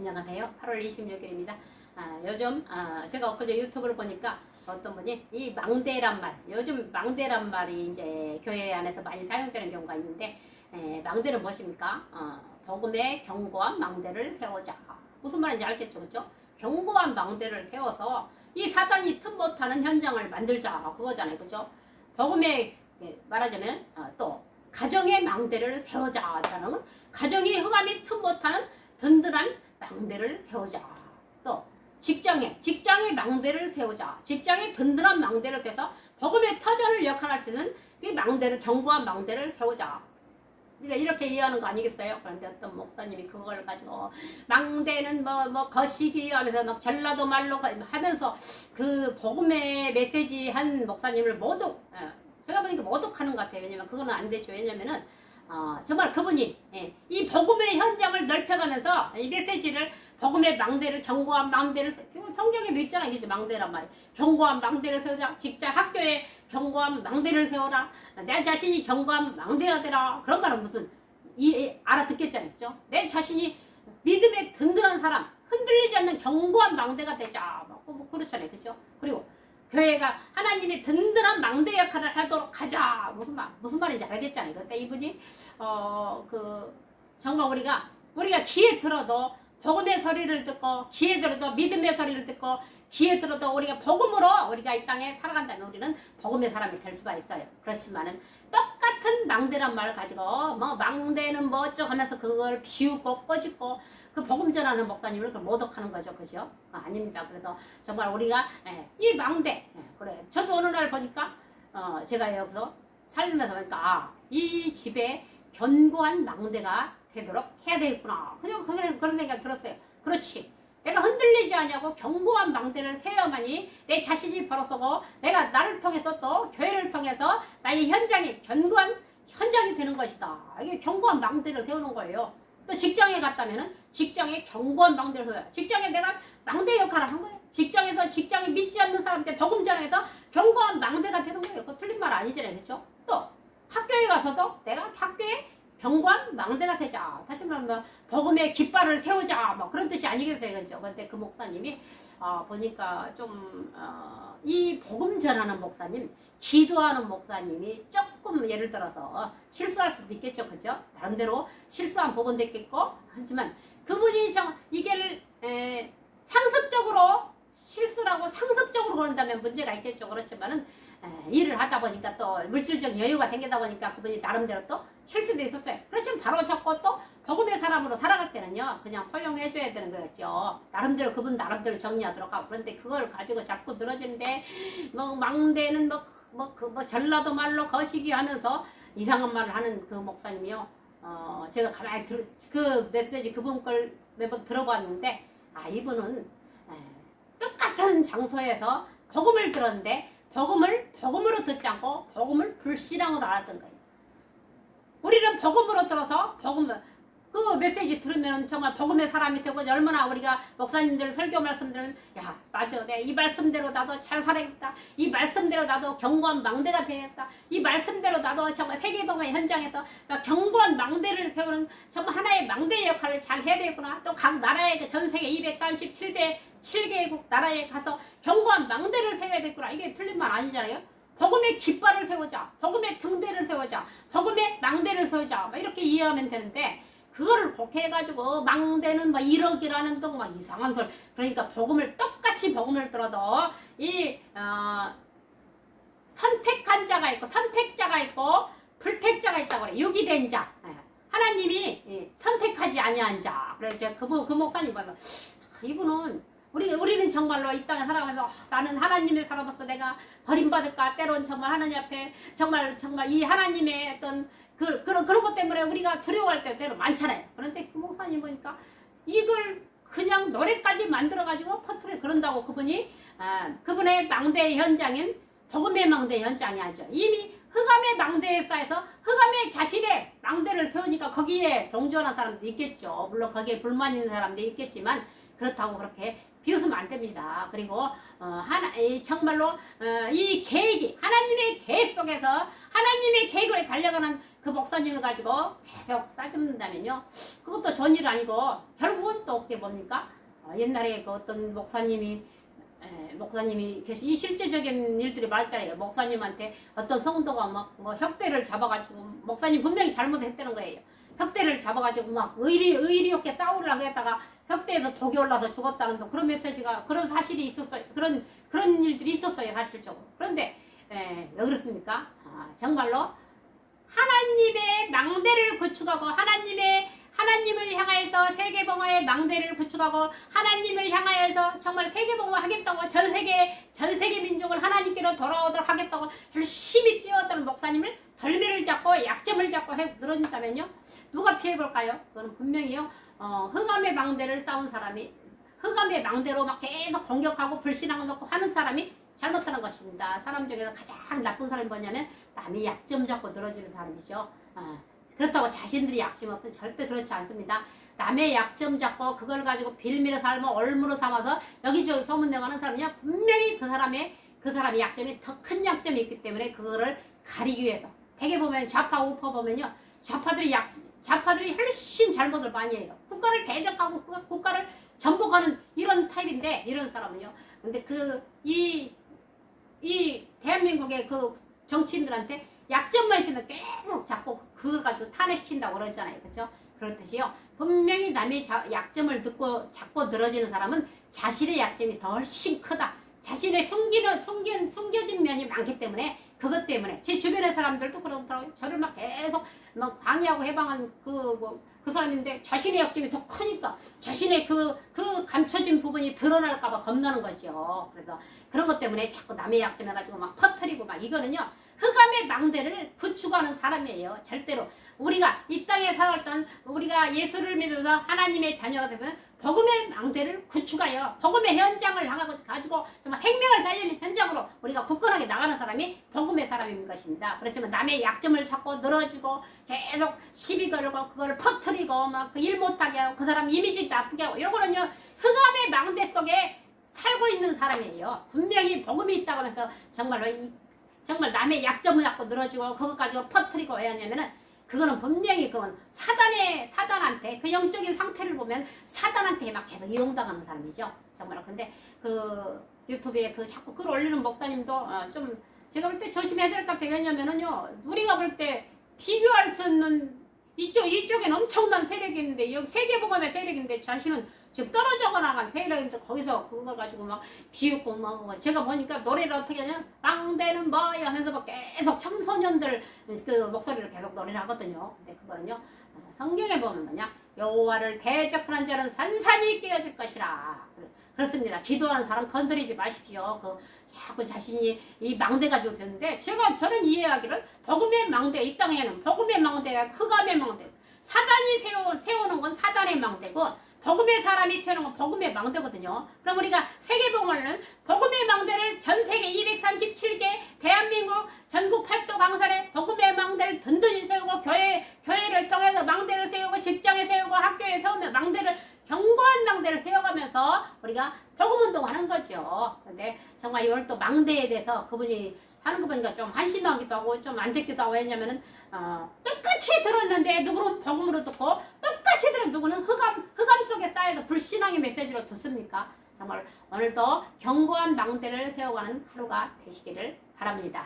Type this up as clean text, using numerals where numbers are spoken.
안녕하세요. 8월 26일입니다. 요즘 제가 엊그제 유튜브를 보니까 어떤 분이 이 망대란 말, 요즘 망대란 말이 이제 교회 안에서 많이 사용되는 경우가 있는데, 망대는 무엇입니까? 복음의 견고한 망대를 세우자. 무슨 말인지 알겠죠, 그렇죠? 견고한 망대를 세워서 이 사단이 틈 못하는 현장을 만들자, 그거잖아요, 그렇죠? 복음의 말하자면 또 가정의 망대를 세우자. 가정이 흑암이 틈 못하는 든든한 망대를 세우자. 또 직장의 망대를 세우자. 직장의 든든한 망대를 세워서 복음의 터전을 역할할 수 있는 이 망대를, 견고한 망대를 세우자. 그러니까 이렇게 이해하는 거 아니겠어요? 그런데 어떤 목사님이 그걸 가지고 망대는 뭐 거시기 하면서 막 전라도 말로 하면서 그 복음의 메시지 한 목사님을 제가 보니까 모독하는 것 같아요. 왜냐면 그거는 안 되죠. 왜냐면은 정말 그분이 이 복음의 현장을 넓혀가면서 이 메시지를, 복음의 망대를, 견고한 망대를, 성경에도 있잖아, 이게 망대란 말이에요. 견고한 망대를 세우자. 직장, 학교에 견고한 망대를 세워라. 내 자신이 견고한 망대가 되라. 그런 말은 무슨 알아듣겠잖아요, 그죠? 내 자신이 믿음의 든든한 사람, 흔들리지 않는 견고한 망대가 되자. 뭐 그렇잖아요, 그죠? 그리고 교회가 하나님의 든든한 망대 역할을 하도록 하자. 무슨 말인지 알겠잖아요. 그때 이분이 정말 우리가 귀에 들어도 복음의 소리를 듣고, 귀에 들어도 믿음의 소리를 듣고, 귀에 들어도 우리가 복음으로 우리가 이 땅에 살아간다면 우리는 복음의 사람이 될 수가 있어요. 그렇지만은 똑같은 망대란 말을 가지고 뭐 망대는 뭐 어쩌고 하면서 그걸 비우고 꼬집고 그 복음 전하는 목사님을 모독하는 거죠. 그죠? 아닙니다. 그래서 정말 우리가 이 망대, 그래. 저도 어느 날 보니까 제가 여기서 살면서 보니까 이 집에 견고한 망대가 되도록 해야 되겠구나. 그런 생각이 들었어요. 그렇지. 내가 흔들리지 않냐고 견고한 망대를 세워야만이 내 자신이 벌어서고, 내가 나를 통해서 또 교회를 통해서 나의 현장이 견고한 현장이 되는 것이다. 이게 견고한 망대를 세우는 거예요. 또 직장에 갔다면은 직장에 견고한 망대를 세워요. 직장에 내가 망대 역할을 한 거예요. 직장에서 직장에 믿지 않는 사람한테 복음 전해서 견고한 망대가 되는 거예요. 그거 틀린 말 아니잖아요, 그렇죠? 또 학교에 가서도 내가 학교에 견고한 망대가 되자. 다시 말하면 복음의 깃발을 세우자. 뭐 그런 뜻이 아니겠어요, 그렇죠? 근데 그 목사님이 보니까 좀 이 복음 전하는 목사님, 기도하는 목사님이 조금 예를 들어서 실수할 수도 있겠죠, 그죠? 나름대로 실수한 부분도 있겠고, 하지만 그분이 이게 상습적으로 실수라고 상습적으로 그런다면 문제가 있겠죠. 그렇지만은 일을 하다 보니까 또 물질적 여유가 생기다 보니까 그분이 나름대로 또 실수도 있었어요. 그렇지만 바로 잡고 또 복음의 사람으로 살아갈 때는요, 그냥 허용해줘야 되는 거였죠. 나름대로 그분 나름대로 정리하도록 하고. 그런데 그걸 가지고 자꾸 늘어지는데 뭐 망대는 전라도 말로 거시기 하면서 이상한 말을 하는 그 목사님이요. 제가 가만히 그 메시지 그분 걸 매번 들어봤는데, 이분은 똑같은 장소에서 복음을 들었는데 복음으로 듣지 않고 복음을 불신앙으로 알았던 거예요. 우리는 복음으로 들어서 그 메시지 들으면 정말 복음의 사람이 되고, 얼마나 우리가 목사님들 설교 말씀 들으면 야 맞아, 내가 이 말씀대로 나도 잘 살아야겠다, 이 말씀대로 나도 견고한 망대가 되겠다, 이 말씀대로 나도 정말 세계복음의 현장에서 견고한 망대를 세우는 정말 하나의 망대 역할을 잘 해야 되겠구나. 또 각 나라의 전 세계 237개국 나라에 가서 견고한 망대를 세워야 되겠구나. 이게 틀린 말 아니잖아요. 복음의 깃발을 세우자, 복음의 등대를 세우자, 복음의 망대를 세우자, 이렇게 이해하면 되는데, 그거를 그렇게 해가지고 망대는 1억이라는 동 이상한 소리. 그러니까 똑같이 복음을 들어도 선택한 자가 있고 선택자가 있고 불택자가 있다고 그래. 유기된 자. 하나님이 선택하지 아니한 자. 그래서 제가 그 목사님 봐서 이분은 우리는 정말로 이 땅에 살아가면서 나는 하나님의 살아봤어. 내가 버림받을까? 때론 정말 하나님 앞에 정말 이 하나님의 어떤 그런 것 때문에 우리가 두려워할 때도 많잖아요. 그런데 그 목사님 보니까 이걸 그냥 노래까지 만들어가지고 퍼트려 그런다고 그분의 망대 현장인 복음의 망대 현장이 아니죠. 이미 흑암의 망대에 쌓여서 흑암의 자신의 망대를 세우니까 거기에 동조하는 사람도 있겠죠. 물론 거기에 불만 있는 사람도 있겠지만, 그렇다고 그렇게 비웃으면 안 됩니다. 그리고 정말로 이 계획이 하나님의 계획 속에서 하나님의 계획으로 달려가는 그 목사님을 가지고 계속 싸줍는다면요, 그것도 좋은 일 아니고 결국은 또 어떻게 봅니까? 옛날에 그 어떤 목사님이 이 실제적인 일들이 많았잖아요. 목사님한테 어떤 성도가 막 뭐 혁대를 잡아가지고, 목사님 분명히 잘못했다는 거예요. 혁대를 잡아가지고 막 의리 없게 싸우려고 했다가 혁대에서 독이 올라서 죽었다는 그런 메시지가, 그런 사실이 있었어요. 그런 일들이 있었어요, 사실적으로. 그런데 왜 그렇습니까? 정말로 하나님의 망대를 구축하고 하나님을 향하여서 세계봉화의 망대를 구축하고 하나님을 향하여서 정말 세계봉화 하겠다고 전 세계 민족을 하나님께로 돌아오도록 하겠다고 열심히 뛰어왔다는 목사님을 덜미를 잡고 약점을 잡고 늘어진다면요, 누가 피해볼까요? 그거는 분명히요, 흑암의 망대를 쌓은 사람이, 흑암의 망대로 막 계속 공격하고 불신앙을 놓고 하는 사람이 잘못하는 것입니다. 사람 중에서 가장 나쁜 사람이 뭐냐면 남의 약점 잡고 늘어지는 사람이죠. 그렇다고 자신들이 약점 없든 절대 그렇지 않습니다. 남의 약점 잡고 그걸 가지고 빌미로 삼아 얼무로 삼아서 여기저기 소문내고 하는 사람은요, 분명히 그 사람의 약점이 더 큰 약점이 있기 때문에 그거를 가리기 위해서, 대개 보면 좌파 우파 보면요, 좌파들이 훨씬 잘못을 많이 해요. 국가를 대적하고 국가를 전복하는 이런 타입인데, 이런 사람은요, 근데 이 대한민국의 그 정치인들한테 약점만 있으면 계속 자꾸 그걸 가지고 탄핵시킨다고 그러잖아요. 그렇죠? 그렇듯이요, 분명히 남의 약점을 잡고 늘어지는 사람은 자신의 약점이 더 훨씬 크다. 자신의 숨겨진 면이 많기 때문에, 그것 때문에 제 주변의 사람들도 그러더라고요. 저를 막 계속 막 방해하고 해방한 그 사람인데 자신의 약점이 더 크니까 자신의 그 감춰진 부분이 드러날까봐 겁나는 거죠. 그래서 그런 것 때문에 자꾸 남의 약점 해가지고 막 퍼뜨리고 막, 이거는요, 흑암의 망대를 구축하는 사람이에요. 절대로 우리가 이 땅에 살았던, 우리가 예수를 믿어서 하나님의 자녀가 되면 복음의 망대를 구축하여 복음의 현장을 가지고 정말 생명을 살리는 현장으로 우리가 굳건하게 나가는 사람이 복음의 사람인 것입니다. 그렇지만 남의 약점을 찾고 늘어지고 계속 시비 걸고 그걸 퍼뜨리고 막 그 일 못하게 하고 그 사람 이미지 나쁘게 하고, 이런 거는요, 흑암의 망대 속에 살고 있는 사람이에요. 분명히 복음이 있다고 하면서 정말 남의 약점을 잡고 늘어지고 그것 가지고 퍼뜨리고 왜 하냐면은, 그거는 분명히 그건 사단한테, 그 영적인 상태를 보면 사단한테 막 계속 이용당하는 사람이죠. 정말. 근데 그 유튜브에 그 자꾸 글 올리는 목사님도 좀 제가 볼 때 조심해야 될 것 같아요. 왜냐면은요, 우리가 볼 때 비교할 수 없는 이쪽엔 엄청난 세력이 있는데, 여기 세계복음의 세력인데 자신은 지금 떨어져 나간 세력인데 거기서 그걸 가지고 막 비웃고 막, 제가 보니까 노래를 어떻게 하냐, 망대는 뭐야 하면서 막 계속 청소년들 그 목소리를 계속 노래를 하거든요. 근데 그거는요, 성경에 보면 뭐냐, 여호와를 대적하는 자는 산산이 깨어질 것이라. 그렇습니다. 기도하는 사람 건드리지 마십시오. 자꾸 자신이 이 망대 가지고 배우는데, 저는 이해하기를 복음의 망대, 이 땅에는 복음의 망대가 흑암의 망대, 사단이 세우는 건 사단의 망대고 복음의 사람이 세우는 건 복음의 망대거든요. 그럼 우리가 세계복음을 복음의 망대를 전 세계 237개 대한민국 전국 8도 강산에 복음의 망대를 든든히 세우고, 교회를 통해서 망대를 세우고, 직장에 세우고, 학교에 세우며 견고한 망대를 세워가면서 우리가 복음운동 하는 거죠. 근데 정말 이걸 또 망대에 대해서 그분이 하는 거 보니까 좀 한심하기도 하고 좀 안 듣기도 하고, 왜냐면은 똑같이 들었는데 누구는 복음으로 듣고 똑같이 들은 누구는 흑암 속에 쌓여서 불신앙의 메시지로 듣습니까? 정말 오늘도 견고한 망대를 세워가는 하루가 되시기를 바랍니다.